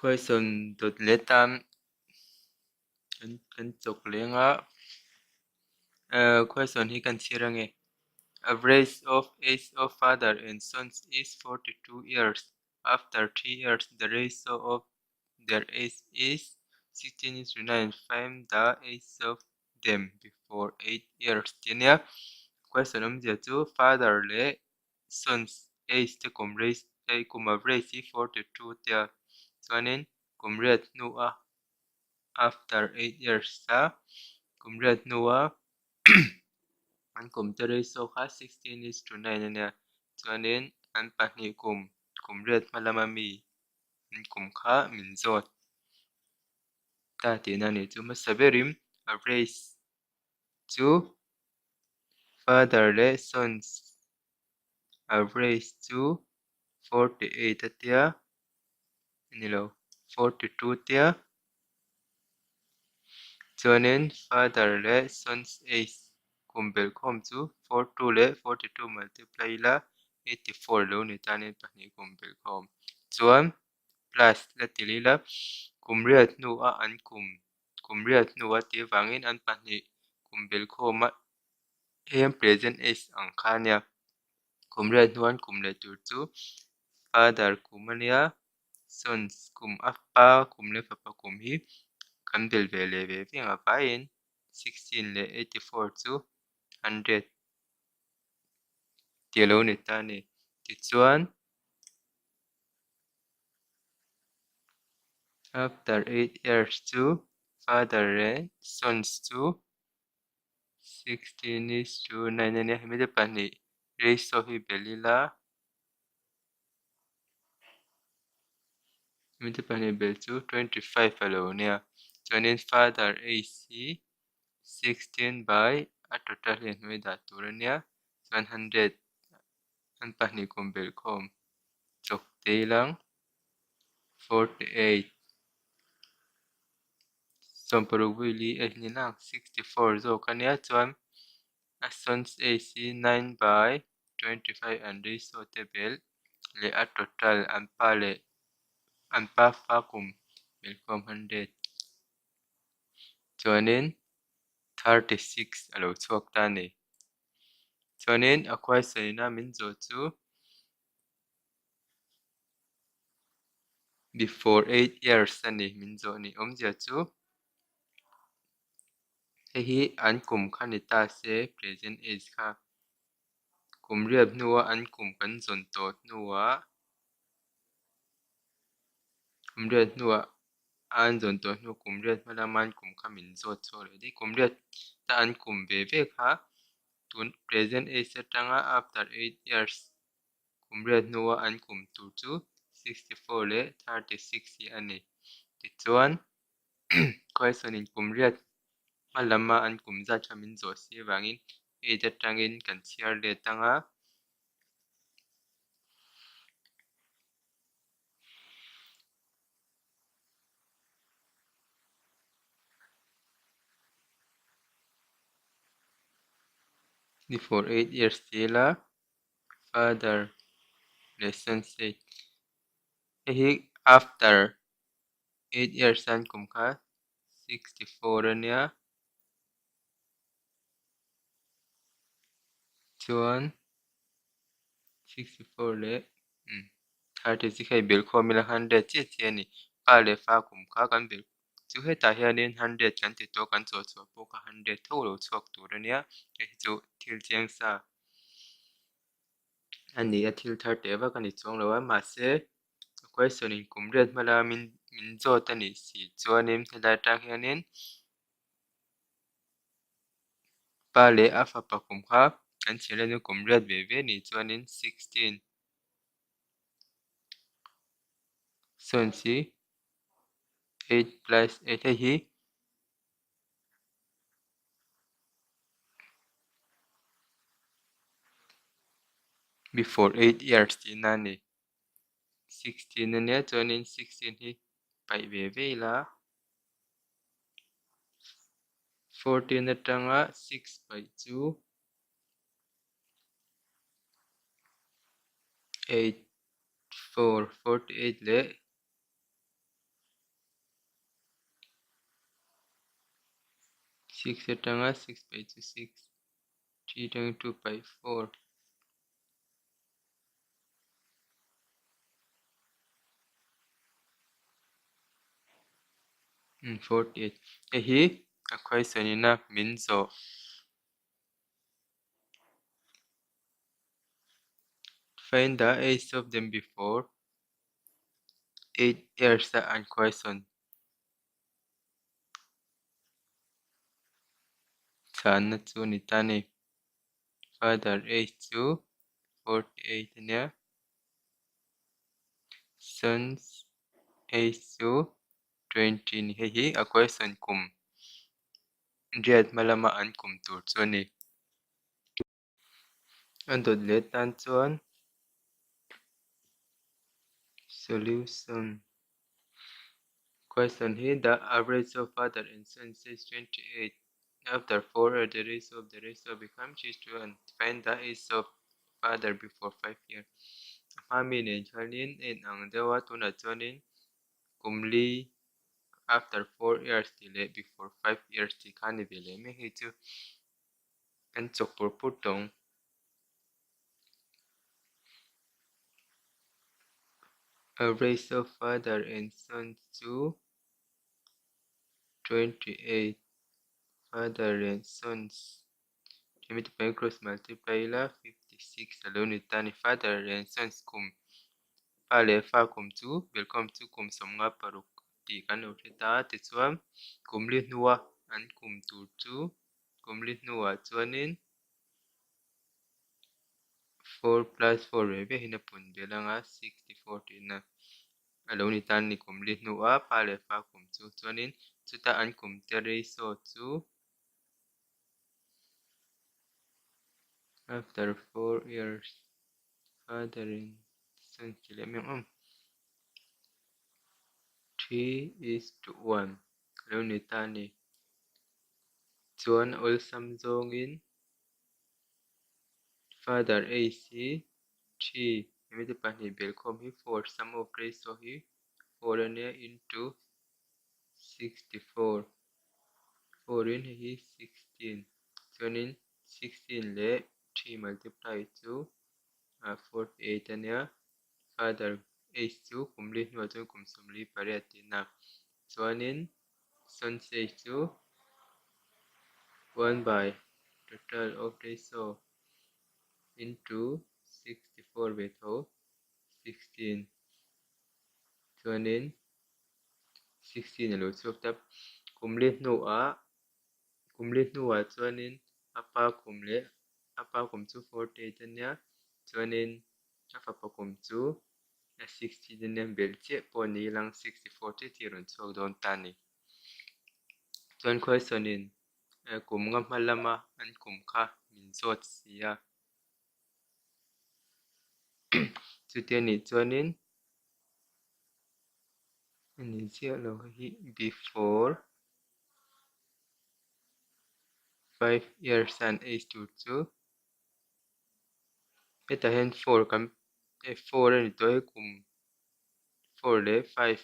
Question tụt lễ tam kan chok lenga question hi kan chirange. Average of age of father and sons is 42 years. After 3 years, the ratio of their age is 16:9. Find the age of them before 8 years. Tinia question giờ chú father le sons age to kum average 42 tia. Cho nên kum rate nu after 8 years sa kum rate nu an kum ta ratio kha 16:9 nè. Cho nên an pahnih kum rate malamami an kum kha min zot. Ta tina ni chu masaberim average chu father le sons average chu 48 atia ni lo 42 tia. Cho nên father le sons age kum bel khom chu 42 le 42 multiply la 84 lo ni ta nên pahnih kum bel khom. Chuan plus la tilila kum riat nu an kum riat nu ti wangin an pahnih kum bel khom em present age ang khania kum riat nu an kum le tur chu father kum ania sons kum appa kum le papa kum hi kan bel vele ve vinga pain 16 le 84 chu 100 tilo ni ta ni ti chuan after 8 years chu father and sons chu 16:9 ania himide pahnih ratio hi belila himide pahnih bel chu 25 alo nia. Cho nên father age hi 16 by a total hi himida tur ania 100 an pahnih kum bel khom chok te lang 48 somparugvili ni lang 64 zo kania chuan a sons age hi 9 by 25 an ratio te bel le a total an pa le an pa fa kum bel khom 100 cho nên 36 alo chuak ta ni. Cho nên a question na min zo chu before 8 years ani min zo ni omzia chu hi an kum khani ta se present age kha kum riap nuwa an kum kan zon tot nuwa kum riat nuwa an zon tot nu kum riat malaman kum kha min zot so le di kum riat ta an kum ve ve kha tun present age atanga after 8 years kum riat nuwa an kum tu chu 64 le 36 hi ani ti chuan question in kum riat malama an kum za chamin zo si wangin age atangin kan chiar le tanga before 8 years tila father lesson 8 hi after 8 years an kum kha 64 ania chuan 64 le 36 hai bel khomila 100 che che ni pa le fa kum kha kan bel chu heta hianin 100 kan ti to kan chaw chaw po ka 100 tho lo chuak tur ania hi chu thil chiang sa ani a thil thar te wa kan i chuang lo ma se question in kum riat mala min zo ta ni si chuanin helai tang hianin pa le a fa pa kum kha kan chile nu kum riat ve ve ni chuanin 16 son si 8 plus 8 hi before 8 years ti na ni 16 ania chuanin 16 hi pai ve ve la 14 atanga 6 pai chu 8 4 48 le 6 tanga 6 by 2 6. 3 tanga 2 by 4. 48. Ehi, akwai sanina minzo. Find the age of them before 8 years and question. Sana tu ni tani. Father age to 48 niya. Sons age to 20 ni. Hehi, a question kum. Diat malamaan kum tur ni. Andod letan tuan. Solution. Question here, the average of father and son is 28. After 4 the ratio becomes 6:1. Find the age of father before 5 years. Famine Chalin in ang dawa tuna Chalin kumli after 4 years delay before 5 years di kani delay me hitu and chok por putong average of father and son to 28. Father and sons multiply cross multiply la 56 alone tani father and sons kum pale fa kum tu welcome to kum som nga paruk ti kan utita ti chuam kum li nuwa an kum tu tu kum li nuwa chuanin 4 plus 4 reve hina pun belanga 64 tina alone tani kum li nuwa pale fa kum tu chuanin chuta an kum tere so chu after 4 years father and son kilemeng 3:1 alone tani chuan ol samjongin father AC 3 imiti pani belkom hi 4 sum of ratio hi 4 ania into 64 4 in hi 16 chuanin 16 le 3 multiply to 48 ania father H2 kumli nuwa chuan kum somli pare atina chuanin son H2 1 by total of ratio into 64 beto 16 chuanin 16 lo chuak tap kumli nuwa chuanin apa kum chu 48 ania chuanin afapa kum chu 60 ania bel che pawni lang 64 te tirun chuak dawn tani chuan questionin kum nga hmalama an kum kha min zawt sia chutian ni chuanin ani chiah lo hi before 5 years and age to chu heta hen 4 kam 4 ani to he kum 4 le 5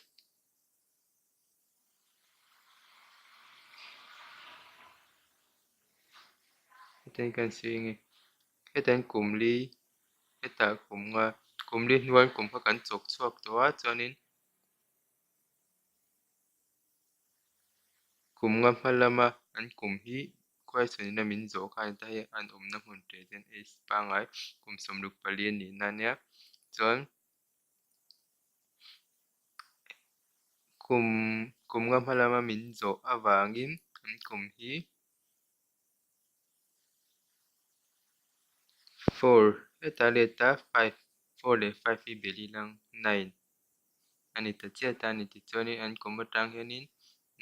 hetan kan swingi hetan kumli heta kumli nuan kum kha kan chok chuak tawa chuanin kum nga hmalama an kum hi question na min zo kha ta hi an na hmun te ten age pangai kum somluk palian ni na nia chuan kum nga hmalama min zo awangin an kum hi 4 heta leta 5 4 le 5 hi beli lang 9 ani ta chia ta ni ti chuanin an kum atang hianin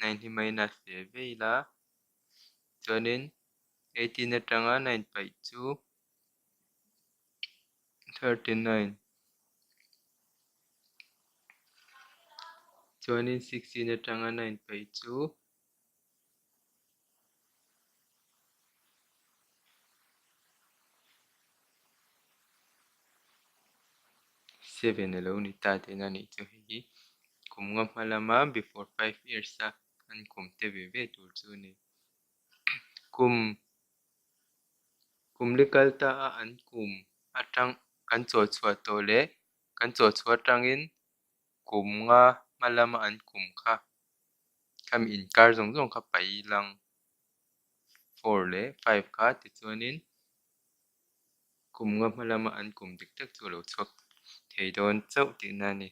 9 hi minus ve veila chuanin 18 atanga 9 by 2 39 chuanin 16 atanga 9 by 2 7 alo ni ta te na ni chu hi kum nga hmalama before 5 years an kum te ve ve tur chu ni kum kum likal ta a an kum atang kan chaw chhuat to le kan chaw chhuat tangin kum nga malama an kum kha kham in kar zong zong kha pai lang 4 le 5 kha ti chuanin kum nga malama an kum dik tak chu lo chhuak thei dawn chauh tih na ni